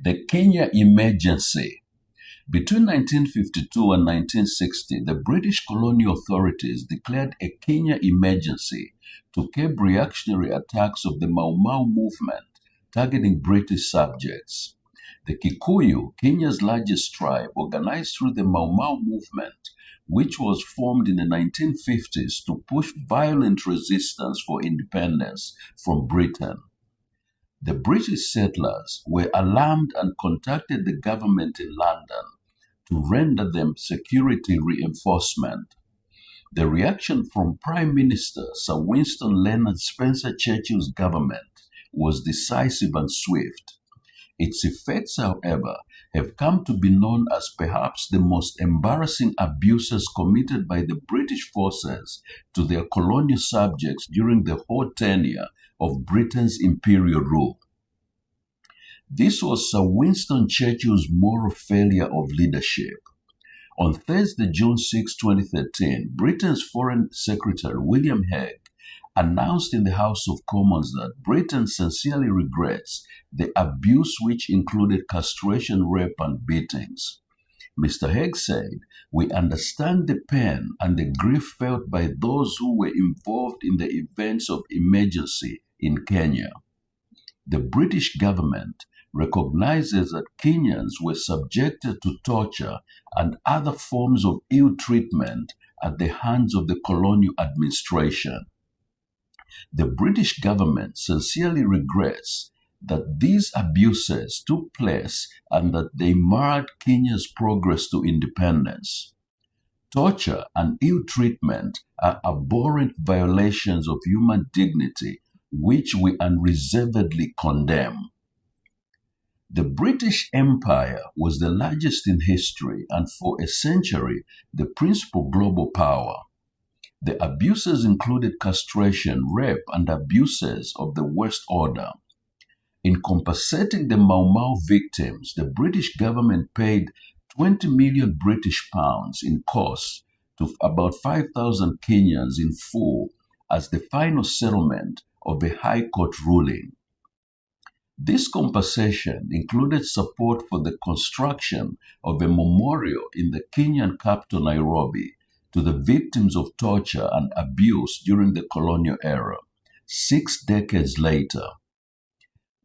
The Kenya emergency. Between 1952 and 1960, the British colonial authorities declared a Kenya emergency to curb reactionary attacks of the Mau Mau movement targeting British subjects. The Kikuyu, Kenya's largest tribe, organized through the Mau Mau movement, which was formed in the 1950s to push violent resistance for independence from Britain. The British settlers were alarmed and contacted the government in London to render them security reinforcement. The reaction from Prime Minister Sir Winston Leonard Spencer Churchill's government was decisive and swift. Its effects, however, have come to be known as perhaps the most embarrassing abuses committed by the British forces to their colonial subjects during the whole tenure of Britain's imperial rule. This was Sir Winston Churchill's moral failure of leadership. On Thursday, June 6, 2013, Britain's Foreign Secretary William Hague announced in the House of Commons that Britain sincerely regrets the abuse, which included castration, rape, and beatings. Mr. Hague said, "We understand the pain and the grief felt by those who were involved in the events of emergency in Kenya. The British government recognizes that Kenyans were subjected to torture and other forms of ill treatment at the hands of the colonial administration. The British government sincerely regrets that these abuses took place and that they marred Kenya's progress to independence. Torture and ill treatment are abhorrent violations of human dignity, which we unreservedly condemn." The British Empire was the largest in history and for a century the principal global power. The abuses included castration, rape, and abuses of the worst order. In compensating the Mau Mau victims, the British government paid 20 million British pounds in costs to about 5,000 Kenyans in full as the final settlement of a High Court ruling. This compensation included support for the construction of a memorial in the Kenyan capital, Nairobi, to the victims of torture and abuse during the colonial era. 6 decades later,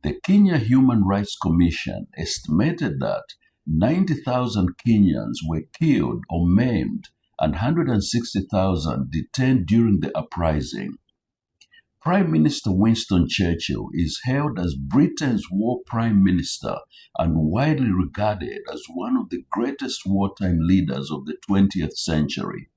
the Kenya Human Rights Commission estimated that 90,000 Kenyans were killed or maimed and 160,000 detained during the uprising. Prime Minister Winston Churchill is hailed as Britain's war prime minister and widely regarded as one of the greatest wartime leaders of the 20th century.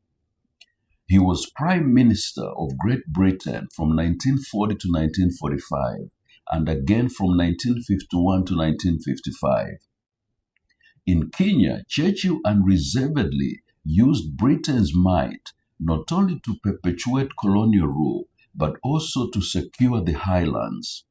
He was Prime Minister of Great Britain from 1940 to 1945 and again from 1951 to 1955. In Kenya, Churchill unreservedly used Britain's might not only to perpetuate colonial rule, but also to secure the highlands.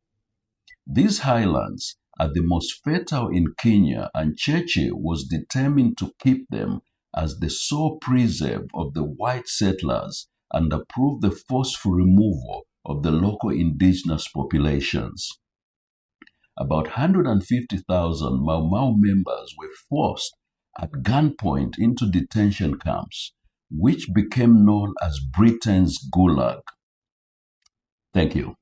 These highlands are the most fertile in Kenya, and Churchill was determined to keep them as the sole preserve of the white settlers and approve the forceful removal of the local indigenous populations. About 150,000 Mau Mau members were forced at gunpoint into detention camps, which became known as Britain's Gulag. Thank you.